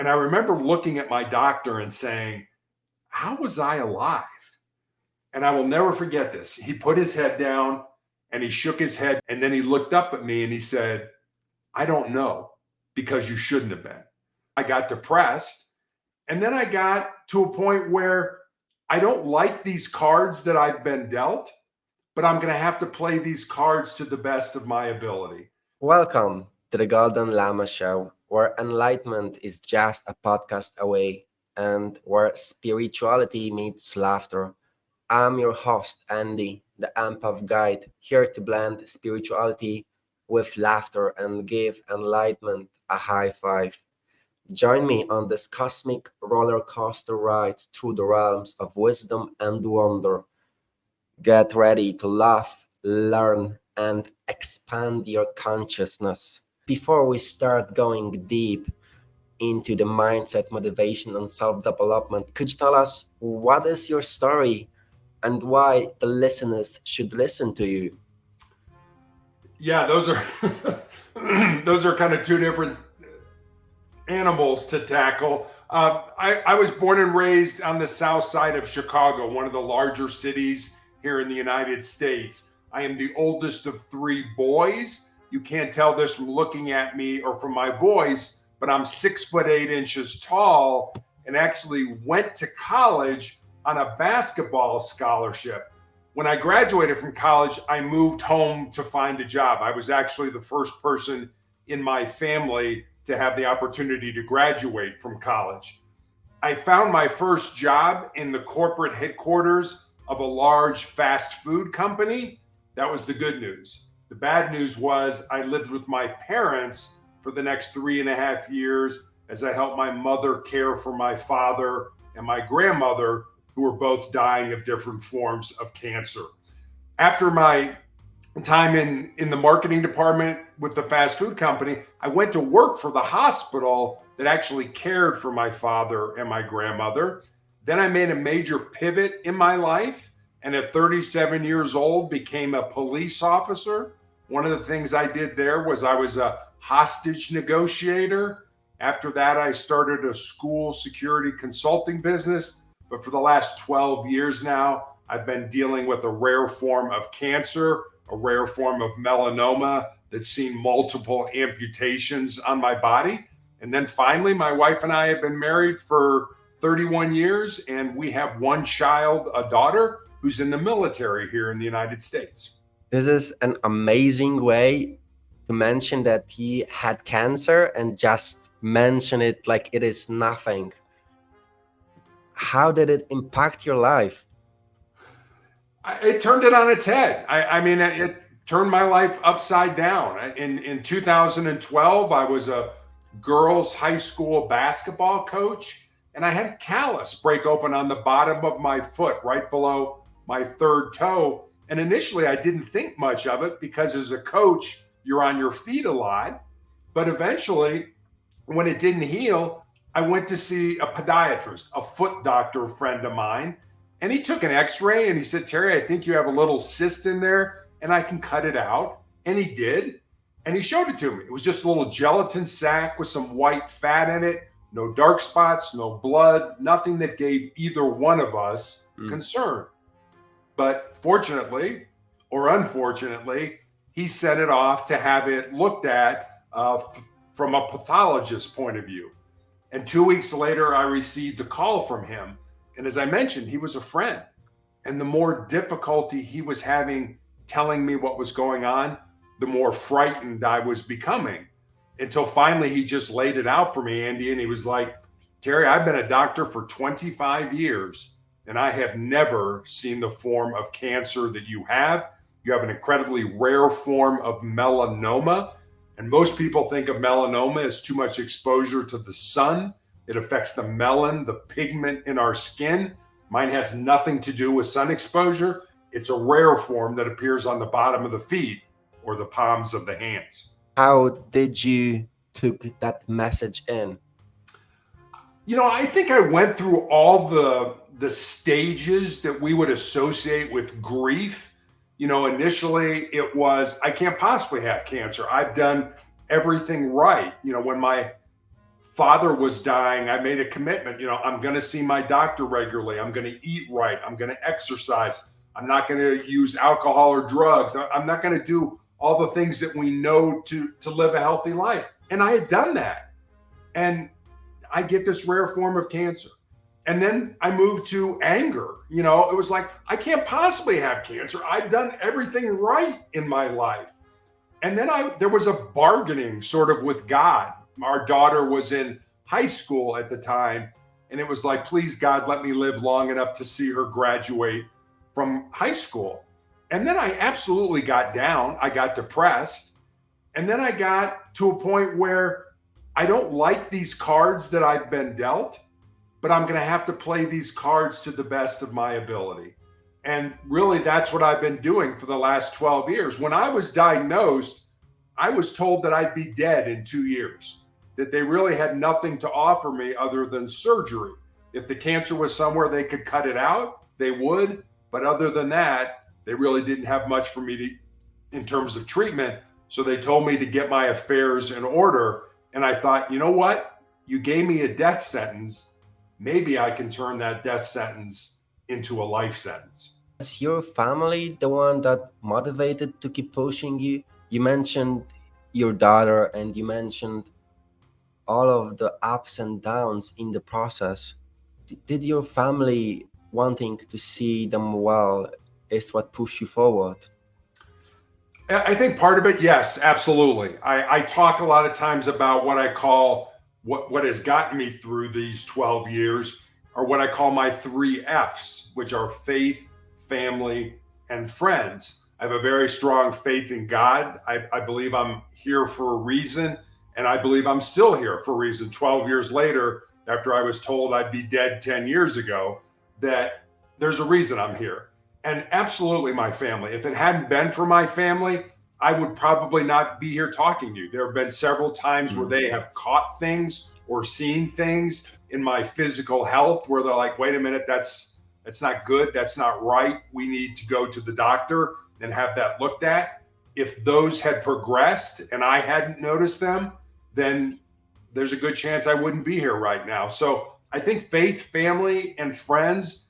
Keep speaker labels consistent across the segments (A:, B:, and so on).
A: And I remember looking at my doctor and saying, how was I alive? And I will never forget this. He put his head down and he shook his head, and then he looked up at me and he said, I don't know, because you shouldn't have been. I got depressed. And then I got to a point where I don't like these cards that I've been dealt, but I'm going to have to play these cards to the best of my ability.
B: Welcome to the Golden Llama Show, where enlightenment is just a podcast away and where spirituality meets laughter. I'm your host, Andy, the Empath Guide, here to blend spirituality with laughter and give enlightenment a high five. Join me on this cosmic roller coaster ride through the realms of wisdom and wonder. Get ready to laugh, learn, and expand your consciousness. Before we start going deep into the mindset, motivation, and self development, could you tell us what is your story and why the listeners should listen to you?
A: Yeah, those are those are kind of two different animals to tackle. I was born and raised on the south side of Chicago, one of the larger cities here in the United States. I am the oldest of three boys. You can't tell this from looking at me or from my voice, but I'm 6'8" tall and actually went to college on a basketball scholarship. When I graduated from college, I moved home to find a job. I was actually the first person in my family to have the opportunity to graduate from college. I found my first job in the corporate headquarters of a large fast food company. That was the good news. The bad news was I lived with my parents for the next 3.5 years as I helped my mother care for my father and my grandmother, who were both dying of different forms of cancer. After my time in the marketing department with the fast food company, I went to work for the hospital that actually cared for my father and my grandmother. Then I made a major pivot in my life, and at 37 years old became a police officer. One of the things I did there was I was a hostage negotiator. After that, I started a school security consulting business. But for the last 12 years now, I've been dealing with a rare form of cancer, a rare form of melanoma that's seen multiple amputations on my body. And then finally, my wife and I have been married for 31 years, and we have one child, a daughter, who's in the military here in the United States.
B: This is an amazing way to mention that he had cancer and just mention it like it is nothing. How did it impact your life?
A: It turned it on its head. I mean, it turned my life upside down. In 2012, I was a girls' high school basketball coach, and I had a callus break open on the bottom of my foot, right below my third toe. And initially, I didn't think much of it because as a coach, you're on your feet a lot. But eventually, when it didn't heal, I went to see a podiatrist, a foot doctor friend of mine. And he took an x-ray and he said, Terry, I think you have a little cyst in there and I can cut it out. And he did. And he showed it to me. It was just a little gelatin sack with some white fat in it, no dark spots, no blood, nothing that gave either one of us concern. But fortunately, or unfortunately, he set it off to have it looked at from a pathologist's point of view. And 2 weeks later, I received a call from him. And as I mentioned, he was a friend. And the more difficulty he was having telling me what was going on, the more frightened I was becoming. Until finally, he just laid it out for me, Andy. And he was like, Terry, I've been a doctor for 25 years, and I have never seen the form of cancer that you have. You have an incredibly rare form of melanoma. And most people think of melanoma as too much exposure to the sun. It affects the melanin, the pigment in our skin. Mine has nothing to do with sun exposure. It's a rare form that appears on the bottom of the feet or the palms of the hands.
B: How did you took that message in?
A: You know, I think I went through all the stages that we would associate with grief. You know, initially it was, I can't possibly have cancer. I've done everything right. You know, when my father was dying, I made a commitment. I'm going to see my doctor regularly. I'm going to eat right. I'm going to exercise. I'm not going to use alcohol or drugs. I'm not going to do all the things that we know to live a healthy life. And I had done that. And I get this rare form of cancer. And then I moved to anger. It was like, I can't possibly have cancer. I've done everything right in my life. And then there was a bargaining sort of with God. Our daughter was in high school at the time. And it was like, please, God, let me live long enough to see her graduate from high school. And then I absolutely got down. I got depressed. And then I got to a point where I don't like these cards that I've been dealt, but I'm going to have to play these cards to the best of my ability. And really, that's what I've been doing for the last 12 years. When I was diagnosed, I was told that I'd be dead in 2 years, that they really had nothing to offer me other than surgery. If the cancer was somewhere they could cut it out, they would. But other than that, they really didn't have much for me in terms of treatment. So they told me to get my affairs in order. And I thought, you know what? You gave me a death sentence. Maybe I can turn that death sentence into a life sentence.
B: Is your family the one that motivated to keep pushing you? You mentioned your daughter and you mentioned all of the ups and downs in the process. Did your family wanting to see them well is what pushed you forward?
A: I think part of it, yes, absolutely. I talk a lot of times about what I call what has gotten me through these 12 years, or what I call my 3 F's, which are faith, family, and friends. I have a very strong faith in God. I believe I'm here for a reason, and I believe I'm still here for a reason. 12 years later, after I was told I'd be dead 10 years ago, that there's a reason I'm here. And absolutely my family. If it hadn't been for my family, I would probably not be here talking to you. There have been several times where they have caught things or seen things in my physical health where they're like, wait a minute, that's not good. That's not right. We need to go to the doctor and have that looked at. If those had progressed and I hadn't noticed them, then there's a good chance I wouldn't be here right now. So I think faith, family, and friends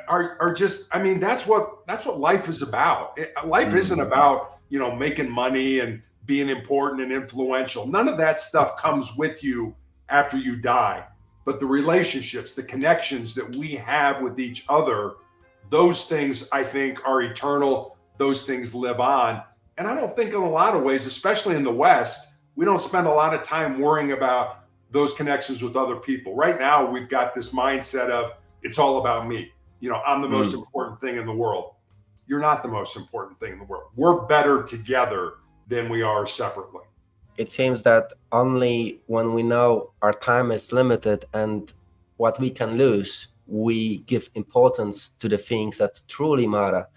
A: are just, I mean, that's what life is about. Life isn't about, making money and being important and influential. None of that stuff comes with you after you die. But the relationships, the connections that we have with each other, those things I think are eternal. Those things live on. And I don't think in a lot of ways, especially in the West, we don't spend a lot of time worrying about those connections with other people. Right now, we've got this mindset of it's all about me. I'm the most important thing in the world. You're not the most important thing in the world. We're better together than we are separately.
B: It seems that only when we know our time is limited and what we can lose, we give importance to the things that truly matter.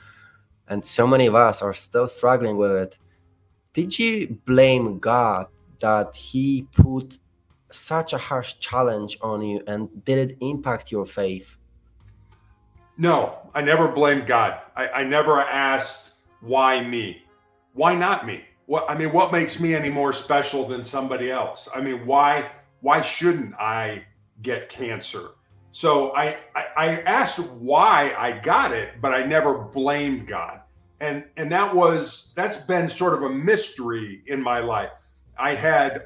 B: And so many of us are still struggling with it. Did you blame God that He put such a harsh challenge on you, and did it impact your faith?
A: No, I never blamed God. I never asked why me? Why not me? What makes me any more special than somebody else? Why shouldn't I get cancer? So I asked why I got it, but I never blamed God. And that's been sort of a mystery in my life. I had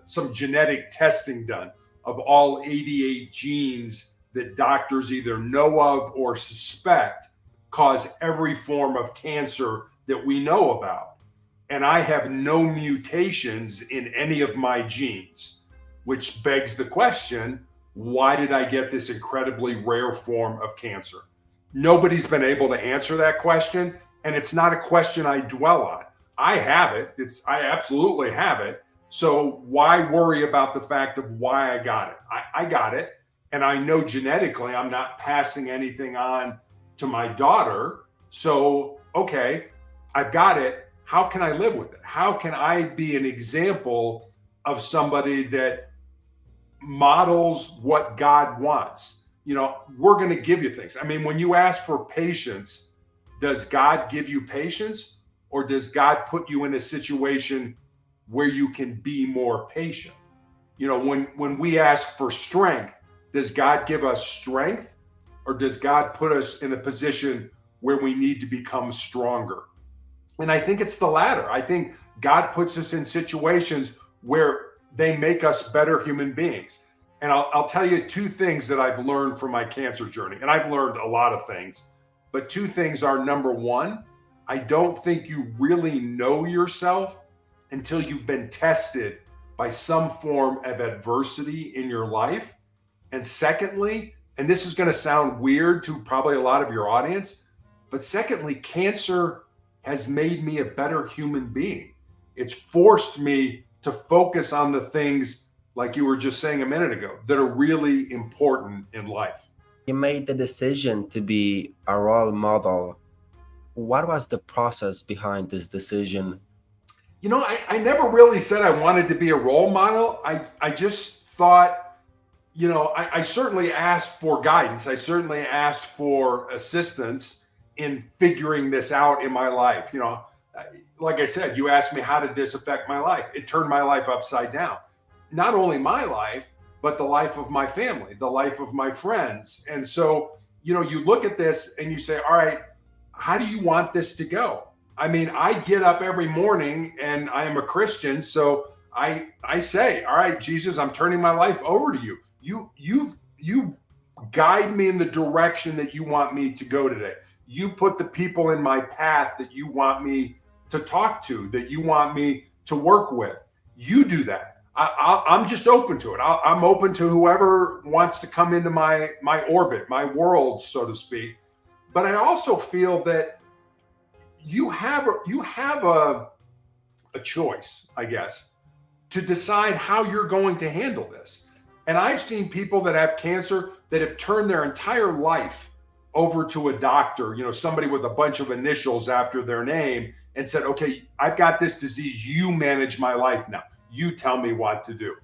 A: some genetic testing done of all 88 genes that doctors either know of or suspect cause every form of cancer that we know about. And I have no mutations in any of my genes, which begs the question, why did I get this incredibly rare form of cancer? Nobody's been able to answer that question, and it's not a question I dwell on. I have it. I absolutely have it. So why worry about the fact of why I got it? I got it. And I know genetically I'm not passing anything on to my daughter. So, okay, I've got it. How can I live with it? How can I be an example of somebody that models what God wants? We're going to give you things. When you ask for patience, does God give you patience, or does God put you in a situation where you can be more patient? When we ask for strength, does God give us strength, or does God put us in a position where we need to become stronger? And I think it's the latter. I think God puts us in situations where they make us better human beings. And I'll tell you two things that I've learned from my cancer journey. And I've learned a lot of things, but two things are: number one, I don't think you really know yourself until you've been tested by some form of adversity in your life. And secondly, and this is going to sound weird to probably a lot of your audience, but secondly, cancer has made me a better human being. It's forced me to focus on the things, like you were just saying a minute ago, that are really important in life.
B: You made the decision to be a role model. What was the process behind this decision?
A: I never really said I wanted to be a role model. I just thought, I certainly asked for guidance. I certainly asked for assistance in figuring this out in my life. Like I said, you asked me, how did this affect my life? It turned my life upside down. Not only my life, but the life of my family, the life of my friends. And so, you look at this and you say, all right, how do you want this to go? I mean, I get up every morning and I am a Christian. So I say, all right, Jesus, I'm turning my life over to you. You guide me in the direction that you want me to go today. You put the people in my path that you want me to talk to, that you want me to work with. You do that. I'm just open to it. I'm open to whoever wants to come into my orbit, my world, so to speak. But I also feel that you have a choice, I guess, to decide how you're going to handle this. And I've seen people that have cancer that have turned their entire life over to a doctor, somebody with a bunch of initials after their name, and said, okay, I've got this disease. You manage my life now. You tell me what to do.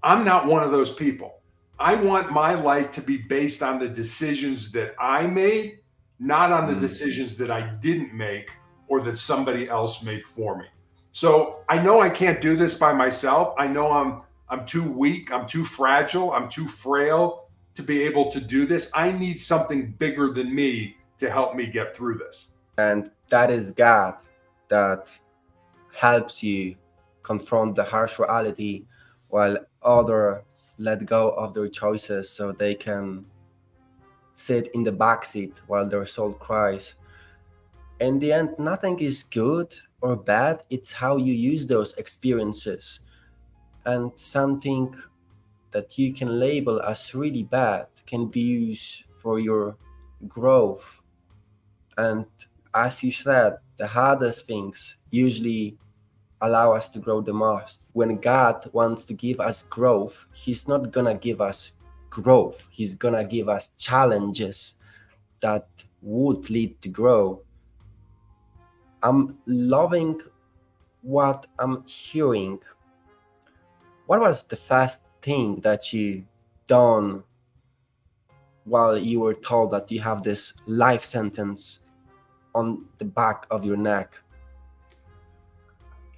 A: I'm not one of those people. I want my life to be based on the decisions that I made, not on the decisions that I didn't make or that somebody else made for me. So I know I can't do this by myself. I know I'm too weak. I'm too fragile. I'm too frail to be able to do this. I need something bigger than me to help me get through this.
B: And that is God that helps you confront the harsh reality while others let go of their choices so they can sit in the backseat while their soul cries. In the end, nothing is good or bad. It's how you use those experiences. And something that you can label as really bad can be used for your growth. And as you said, the hardest things usually allow us to grow the most. When God wants to give us growth, He's not gonna give us growth. He's gonna give us challenges that would lead to grow. I'm loving what I'm hearing. What was the first thing that you done while you were told that you have this life sentence on the back of your neck?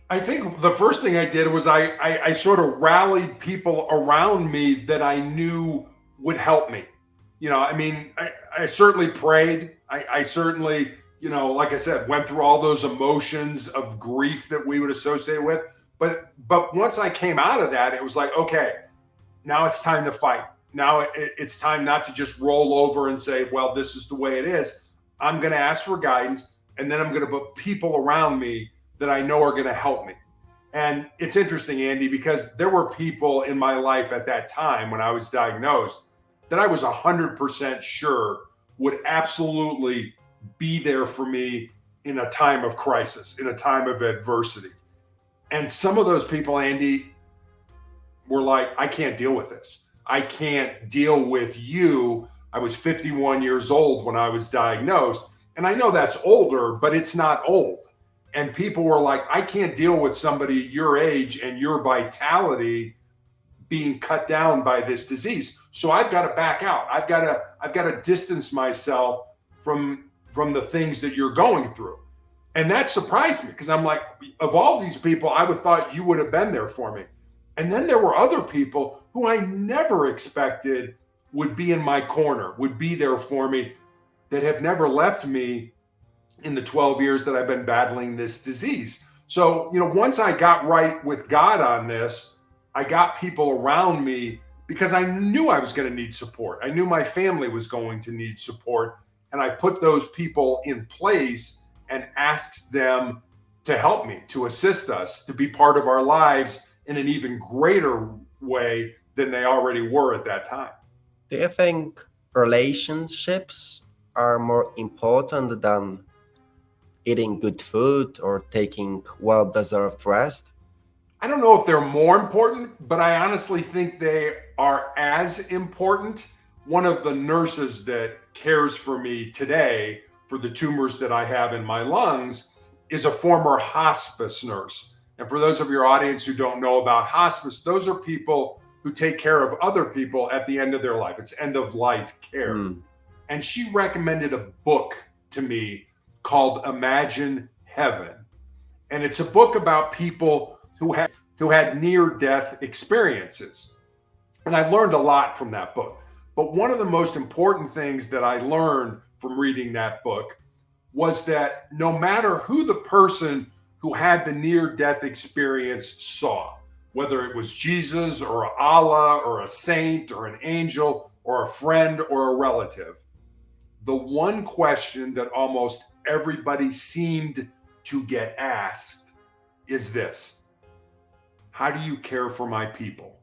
A: I think the first thing I did was I sort of rallied people around me that I knew would help me. I certainly prayed. I certainly, like I said, went through all those emotions of grief that we would associate with. But once I came out of that, it was like, okay, now it's time to fight. Now it's time not to just roll over and say, well, this is the way it is. I'm going to ask for guidance, and then I'm going to put people around me that I know are going to help me. And it's interesting, Andy, because there were people in my life at that time when I was diagnosed that I was 100% sure would absolutely be there for me in a time of crisis, in a time of adversity. And some of those people, Andy, were like, I can't deal with this. I can't deal with you. I was 51 years old when I was diagnosed. And I know that's older, but it's not old. And people were like, I can't deal with somebody your age and your vitality being cut down by this disease. So I've got to back out. I've got to distance myself from the things that you're going through. And that surprised me because I'm like, of all these people, I would thought you would have been there for me. And then there were other people who I never expected would be in my corner, would be there for me, that have never left me in the 12 years that I've been battling this disease. So, once I got right with God on this, I got people around me because I knew I was going to need support. I knew my family was going to need support. And I put those people in place and asked them to help me, to assist us, to be part of our lives in an even greater way than they already were at that time.
B: Do you think relationships are more important than eating good food or taking well deserved rest?
A: I don't know if they're more important, but I honestly think they are as important. One of the nurses that cares for me today for the tumors that I have in my lungs is a former hospice nurse. And for those of your audience who don't know about hospice, those are people who take care of other people at the end of their life. It's end of life care.
B: Hmm.
A: And she recommended a book to me called Imagine Heaven. And it's a book about people who had near death experiences. And I learned a lot from that book. But one of the most important things that I learned from reading that book was that no matter who the person who had the near death experience saw, whether it was Jesus or Allah or a saint or an angel or a friend or a relative, the one question that almost everybody seemed to get asked is this: how do you care for my people?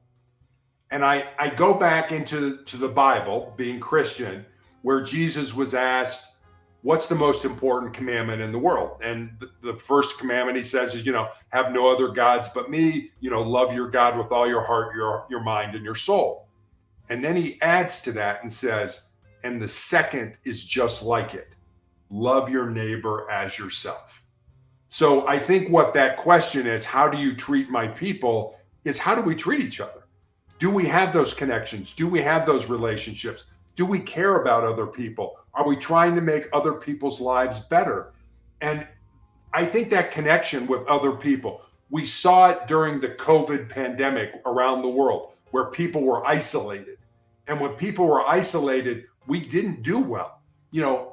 A: And I go back into the Bible, being Christian, where Jesus was asked, what's the most important commandment in the world? And the first commandment he says is, have no other gods but me, love your God with all your heart, your mind, and your soul. And then he adds to that and says, and the second is just like it: love your neighbor as yourself. So I think what that question is, how do you treat my people, is how do we treat each other? Do we have those connections? Do we have those relationships? Do we care about other people? Are we trying to make other people's lives better? And I think that connection with other people, we saw it during the COVID pandemic around the world, where people were isolated. And when people were isolated, we didn't do well.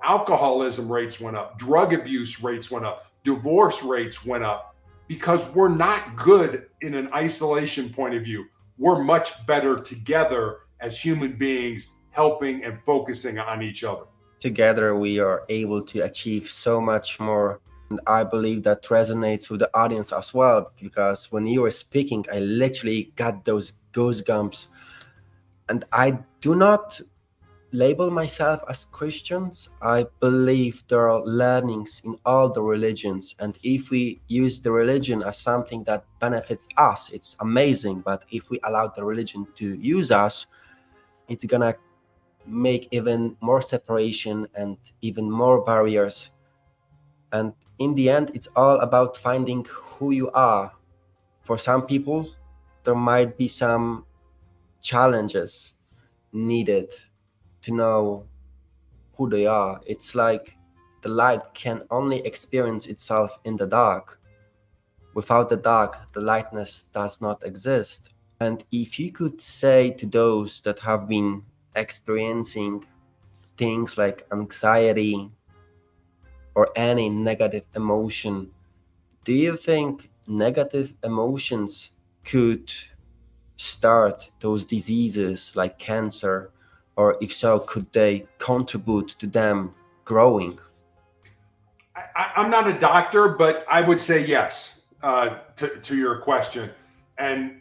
A: Alcoholism rates went up, drug abuse rates went up, divorce rates went up, because we're not good in an isolation point of view. We're much better together as human beings, helping and focusing on each other.
B: Together, we are able to achieve so much more. And I believe that resonates with the audience as well, because when you were speaking, I literally got those goosebumps. And I do not label myself as Christians. I believe there are learnings in all the religions, and if we use the religion as something that benefits us, it's amazing. But if we allow the religion to use us, it's gonna make even more separation and even more barriers. And in the end, it's all about finding who you are. For some people, there might be some challenges needed to know who they are. It's like the light can only experience itself in the dark. Without the dark, the lightness does not exist. And if you could say to those that have been experiencing things like anxiety or any negative emotion, do you think negative emotions could start those diseases like cancer? Or if so, could they contribute to them growing?
A: I'm not a doctor, but I would say yes to your question. And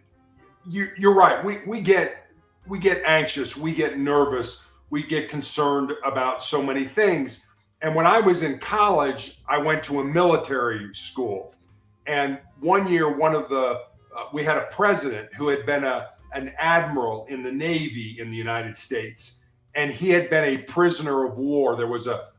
A: you're right. We get anxious, we get nervous, we get concerned about so many things. And when I was in college, I went to a military school, and one year, we had a president who had been an admiral in the Navy in the United States, and he had been a prisoner of war. There was a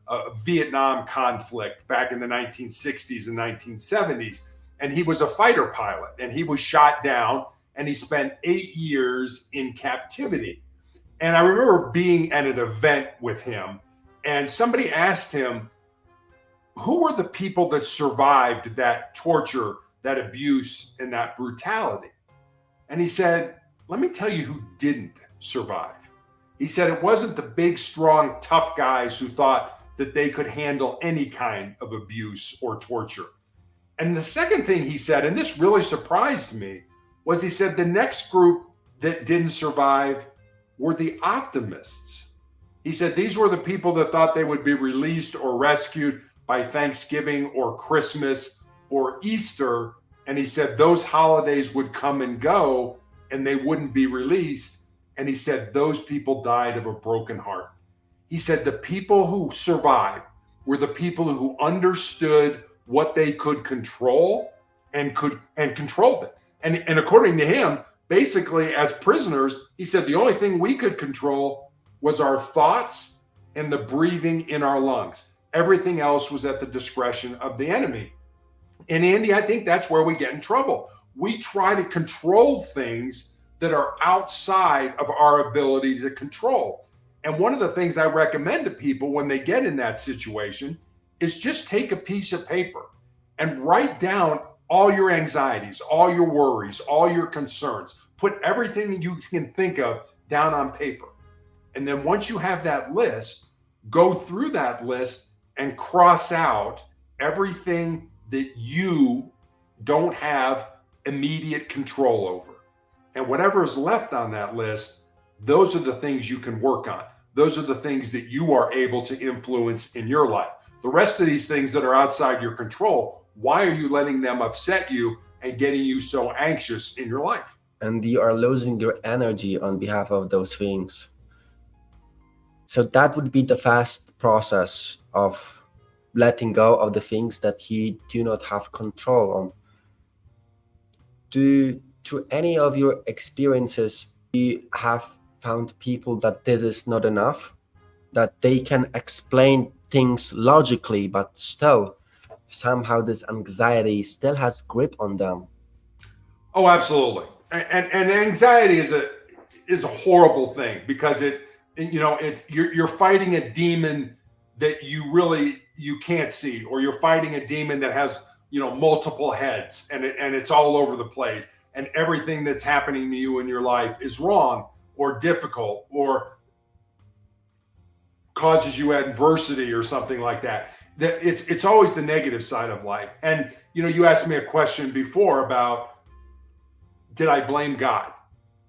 A: Vietnam conflict back in the 1960s and 1970s, and he was a fighter pilot, and he was shot down, and he spent 8 years in captivity. And I remember being at an event with him, and somebody asked him, who were the people that survived that torture, that abuse, and that brutality? And he said, let me tell you who didn't survive. He said it wasn't the big, strong, tough guys who thought that they could handle any kind of abuse or torture. And the second thing he said, and this really surprised me, was he said the next group that didn't survive were the optimists. He said these were the people that thought they would be released or rescued by Thanksgiving or Christmas or Easter. And he said those holidays would come and go and they wouldn't be released. And he said those people died of a broken heart. He said the people who survived were the people who understood what they could control and controlled it. And according to him, basically as prisoners, he said the only thing we could control was our thoughts and the breathing in our lungs. Everything else was at the discretion of the enemy. And Andy, I think that's where we get in trouble. We try to control things that are outside of our ability to control. And one of the things I recommend to people when they get in that situation is just take a piece of paper and write down all your anxieties, all your worries, all your concerns. Put everything you can think of down on paper. And then once you have that list, go through that list and cross out everything that you don't have immediate control over. And whatever is left on that list, those are the things you can work on. Those are the things that you are able to influence in your life. The rest of these things that are outside your control, why are you letting them upset you and getting you so anxious in your life?
B: And you are losing your energy on behalf of those things. So that would be the fast process of letting go of the things that you do not have control on. To any of your experiences, you have found people that this is not enough, that they can explain things logically, but still somehow this anxiety still has grip on them?
A: Oh, absolutely. And anxiety is a horrible thing because you're fighting a demon that you can't see, or you're fighting a demon that has multiple heads and it's all over the place, and everything that's happening to you in your life is wrong or difficult or causes you adversity or something like that. That it's always the negative side of life. And you asked me a question before about, did I blame God?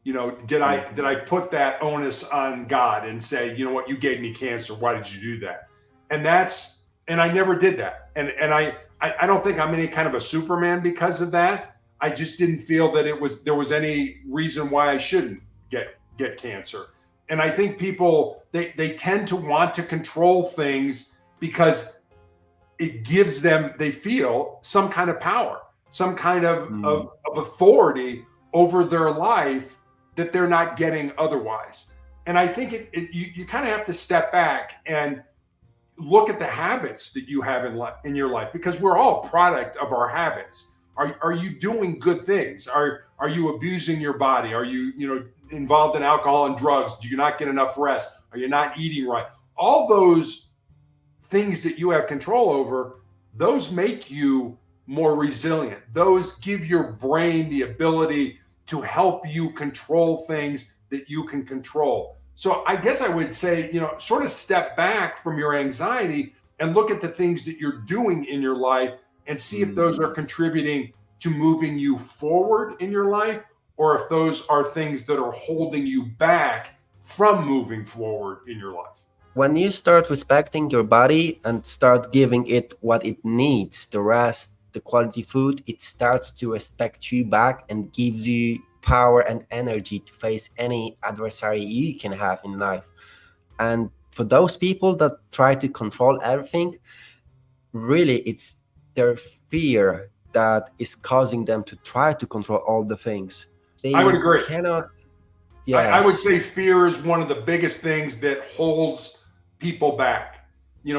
A: Did I put that onus on God and say, you know what, you gave me cancer, why did you do that? And I never did that. And I don't think I'm any kind of a Superman because of that. I just didn't feel that there was any reason why I shouldn't get cancer. And I think people they tend to want to control things because it gives them, they feel some kind of power, some kind of authority over their life that they're not getting otherwise. And I think you kind of have to step back and look at the habits that you have in your life, because we're all a product of our habits. Are you doing good things? Are you abusing your body? Are you involved in alcohol and drugs? Do you not get enough rest? Are you not eating right? All those things that you have control over, those make you more resilient. Those give your brain the ability to help you control things that you can control. So I guess I would say, sort of step back from your anxiety and look at the things that you're doing in your life and see if those are contributing to moving you forward in your life, or if those are things that are holding you back from moving forward in your life.
B: When you start respecting your body and start giving it what it needs, the rest, the quality food, it starts to respect you back and gives you power and energy to face any adversary you can have in life. And for those people that try to control everything, really it's their fear that is causing them to try to control all the things. They
A: I would agree.
B: Cannot.
A: Yes. I would
B: Yes.
A: say fear is one of the biggest things that holds people back.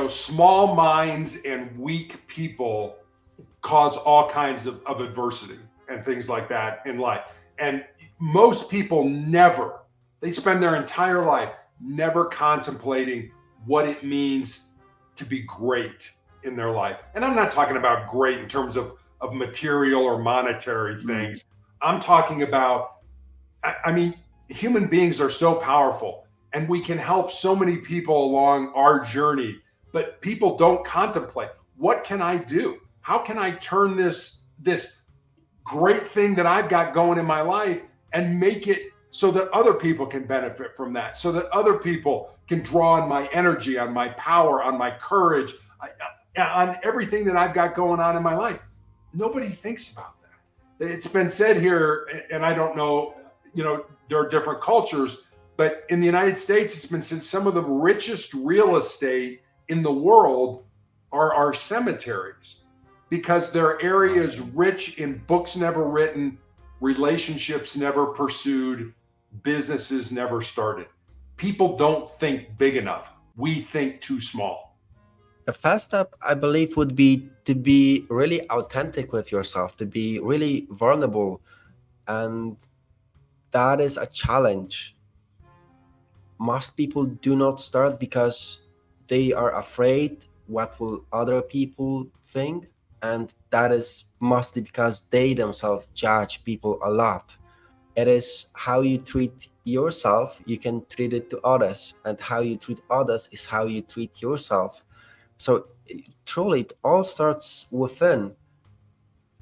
A: Small minds and weak people cause all kinds of adversity and things like that in life. And most people they spend their entire life never contemplating what it means to be great in their life. And I'm not talking about great in terms of material or monetary things. I'm talking about I mean, human beings are so powerful and we can help so many people along our journey, but people don't contemplate, what can I do? How can I turn this great thing that I've got going in my life and make it so that other people can benefit from that, so that other people can draw on my energy, on my power, on my courage, on everything that I've got going on in my life. Nobody thinks about that. It's been said here, and I don't know, there are different cultures, but in the United States, it's been said some of the richest real estate in the world are our cemeteries because they're areas rich in books never written, relationships never pursued, businesses never started. People don't think big enough. We think too small.
B: The first step, I believe, would be to be really authentic with yourself, to be really vulnerable. And that is a challenge. Most people do not start because they are afraid what will other people think. And that is mostly because they themselves judge people a lot. It is how you treat yourself, you can treat it to others. And how you treat others is how you treat yourself. So truly, it all starts within.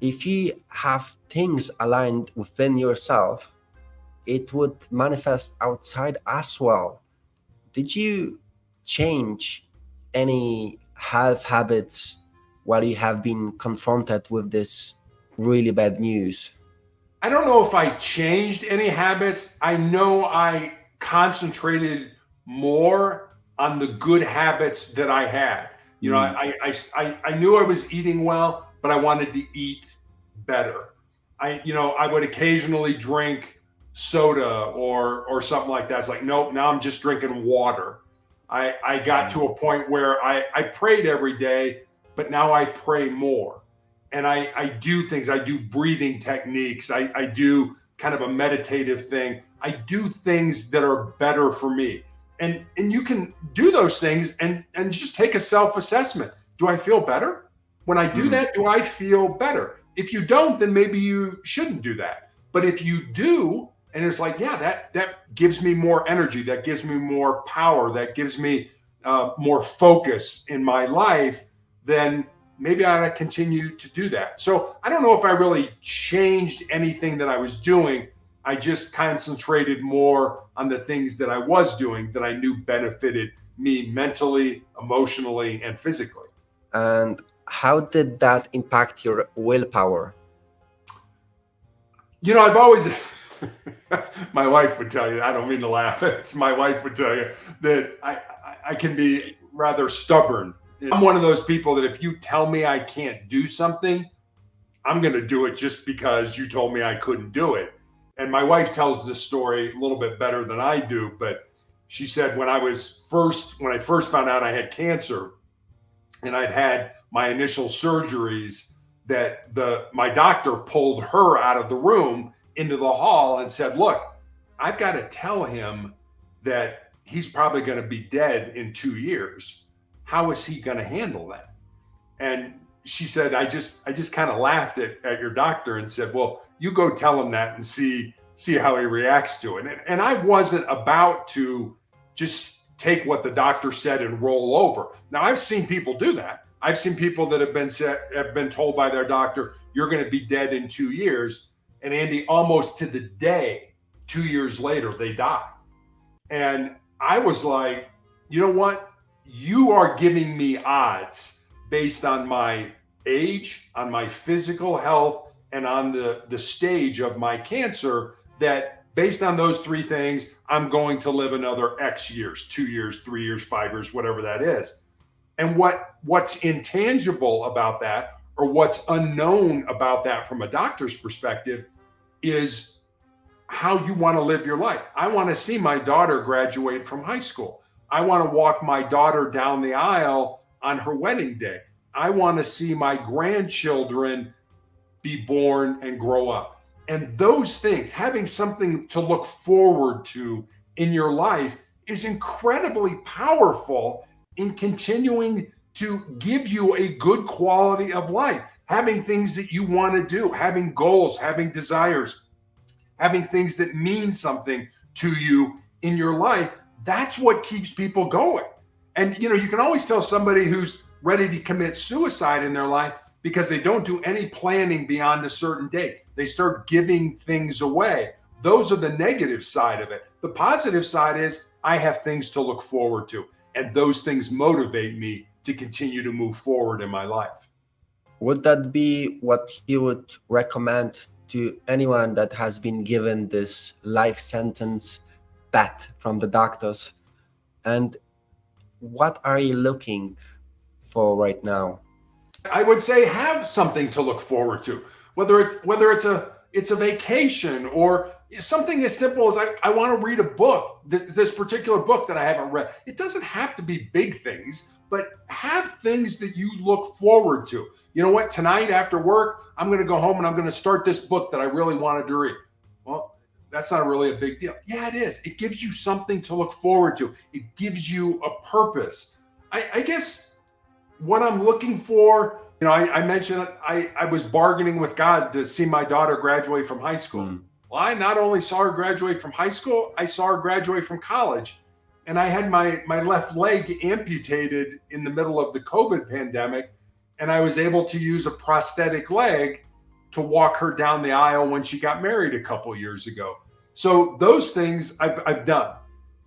B: If you have things aligned within yourself, it would manifest outside as well. Did you change any health habits while you have been confronted with this really bad news?
A: I don't know if I changed any habits. I know I concentrated more on the good habits that I had.
B: Mm.
A: I knew I was eating well, but I wanted to eat better. I would occasionally drink soda or something like that. It's like, nope, now I'm just drinking water. I got to a point where I prayed every day, but now I pray more. And I do things, I do breathing techniques, I do kind of a meditative thing. I do things that are better for me. And you can do those things and just take a self-assessment. Do I feel better? When I do
B: Mm.
A: that, do I feel better? If you don't, then maybe you shouldn't do that. But if you do, and it's like, yeah, that gives me more energy, that gives me more power, that gives me more focus in my life, then maybe I ought to continue to do that. So I don't know if I really changed anything that I was doing. I just concentrated more on the things that I was doing that I knew benefited me mentally, emotionally, and physically.
B: And how did that impact your willpower?
A: I've always, my wife would tell you, I don't mean to laugh. It's my wife would tell you that I can be rather stubborn. I'm one of those people that if you tell me I can't do something, I'm going to do it just because you told me I couldn't do it. And my wife tells this story a little bit better than I do, but she said when I first found out I had cancer and I'd had my initial surgeries, that my doctor pulled her out of the room into the hall and said, "Look, I've got to tell him that he's probably going to be dead in 2 years. How is he going to handle that?" And she said, I just kind of laughed at your doctor and said, "Well, you go tell him that and see how he reacts to it." And I wasn't about to just take what the doctor said and roll over. Now I've seen people do that. I've seen people that have been told by their doctor, "You're going to be dead in 2 years." And Andy, almost to the day, 2 years later, they die. And I was like, you know what? You are giving me odds based on my age, on my physical health, and on the stage of my cancer, that based on those three things, I'm going to live another X years, 2 years, 3 years, 5 years, whatever that is. And what's intangible about that, or what's unknown about that from a doctor's perspective, is how you want to live your life. I want to see my daughter graduate from high school. I want to walk my daughter down the aisle on her wedding day. I want to see my grandchildren be born and grow up. And those things, having something to look forward to in your life, is incredibly powerful in continuing to give you a good quality of life. Having things that you want to do, having goals, having desires. having things that mean something to you in your life, that's what keeps people going. And you can always tell somebody who's ready to commit suicide in their life because they don't do any planning beyond a certain date. They start giving things away. Those are the negative side of it. The positive side is I have things to look forward to, and those things motivate me to continue to move forward in my life.
B: Would that be what you would recommend to anyone that has been given this life sentence bat from the doctors? And what are you looking for right now?
A: I would say have something to look forward to, whether it's a vacation or something as simple as I want to read a book, this particular book that I haven't read. It doesn't have to be big things, but have things that you look forward to. You know what? Tonight after work, I'm going to go home and I'm going to start this book that I really wanted to read. Well, that's not really a big deal. Yeah, it is. It gives you something to look forward to. It gives you a purpose. I guess what I'm looking for, I mentioned I was bargaining with God to see my daughter graduate from high school. Well, I not only saw her graduate from high school, I saw her graduate from college. And I had my left leg amputated in the middle of the COVID pandemic. And I was able to use a prosthetic leg to walk her down the aisle when she got married a couple years ago. So those things I've done.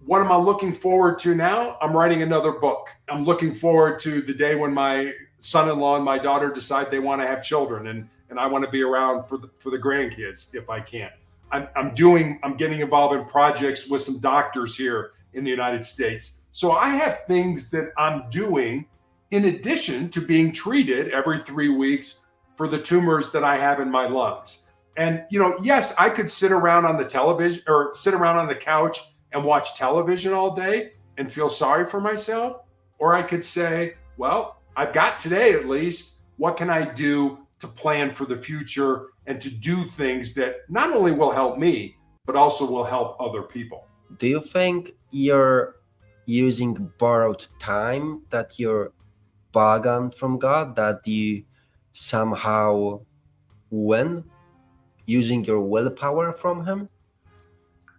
A: What am I looking forward to now? I'm writing another book. I'm looking forward to the day when my son-in-law and my daughter decide they want to have children, and I want to be around for the grandkids if I can. I'm getting involved in projects with some doctors here in the United States. So I have things that I'm doing in addition to being treated every 3 weeks for the tumors that I have in my lungs. And yes, I could sit around on the television or sit around on the couch and watch television all day and feel sorry for myself. Or I could say, well, I've got today at least. What can I do to plan for the future and to do things that not only will help me, but also will help other people?
B: Do you think you're using borrowed time that you're bargained from God, that you somehow win using your willpower from Him?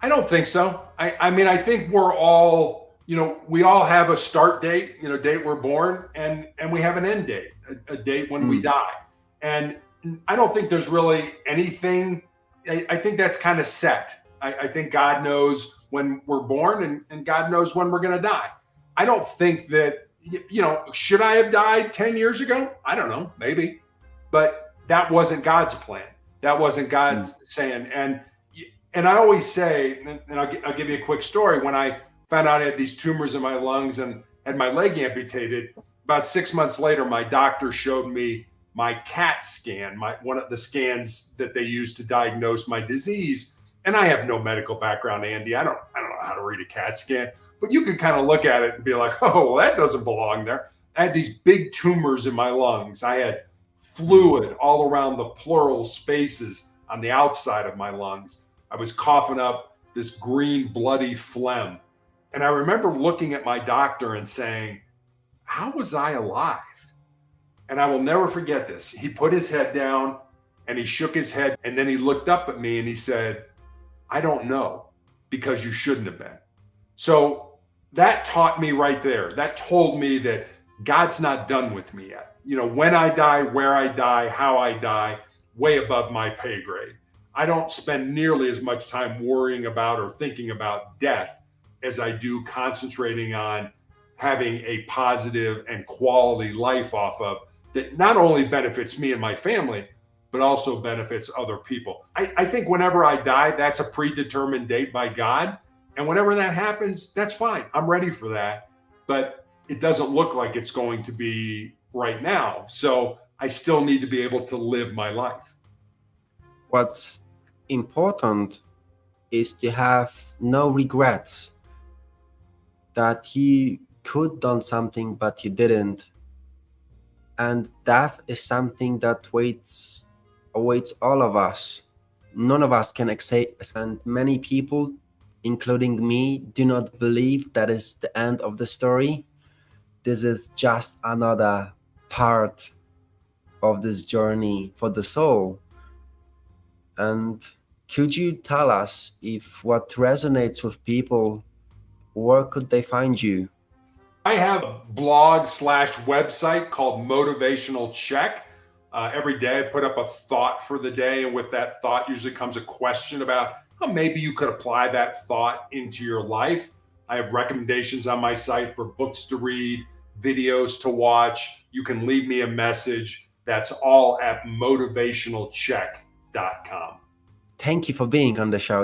A: I don't think so. I mean, I think we're all, we all have a start date, date we're born, and we have an end date, a date when we die. And I don't think there's really anything. I think that's kind of set. I think God knows when we're born, and God knows when we're going to die. I don't think that, should I have died 10 years ago? I don't know, maybe. But that wasn't God's plan. That wasn't God's saying. And I always say, and I'll give you a quick story. When I found out I had these tumors in my lungs and had my leg amputated, about 6 months later, my doctor showed me my CAT scan, one of the scans that they use to diagnose my disease. And I have no medical background, Andy. I don't know how to read a CAT scan, but you can kind of look at it and be like, oh, well, that doesn't belong there. I had these big tumors in my lungs. I had fluid all around the pleural spaces on the outside of my lungs. I was coughing up this green, bloody phlegm. And I remember looking at my doctor and saying, how was I alive? And I will never forget this. He put his head down and he shook his head. And then he looked up at me and he said, I don't know, because you shouldn't have been. So that taught me right there. That told me that God's not done with me yet. When I die, where I die, how I die, way above my pay grade. I don't spend nearly as much time worrying about or thinking about death as I do concentrating on having a positive and quality life off of that not only benefits me and my family, but also benefits other people. I think whenever I die, that's a predetermined date by God. And whenever that happens, that's fine. I'm ready for that. But it doesn't look like it's going to be right now. So I still need to be able to live my life.
B: What's important is to have no regrets, that you could done something but you didn't. And death is something that awaits all of us. None of us can escape, and many people, including me, do not believe that is the end of the story. This is just another part of this journey for the soul. And Could you tell us if what resonates with people, where could they find you?
A: I have a blog slash website called Motivational Check. Every day I put up a thought for the day, and with that thought usually comes a question about how maybe you could apply that thought into your life. I have recommendations on my site for books to read, videos to watch. You can leave me a message. That's all at motivationalcheck.com.
B: Thank you for being on the show.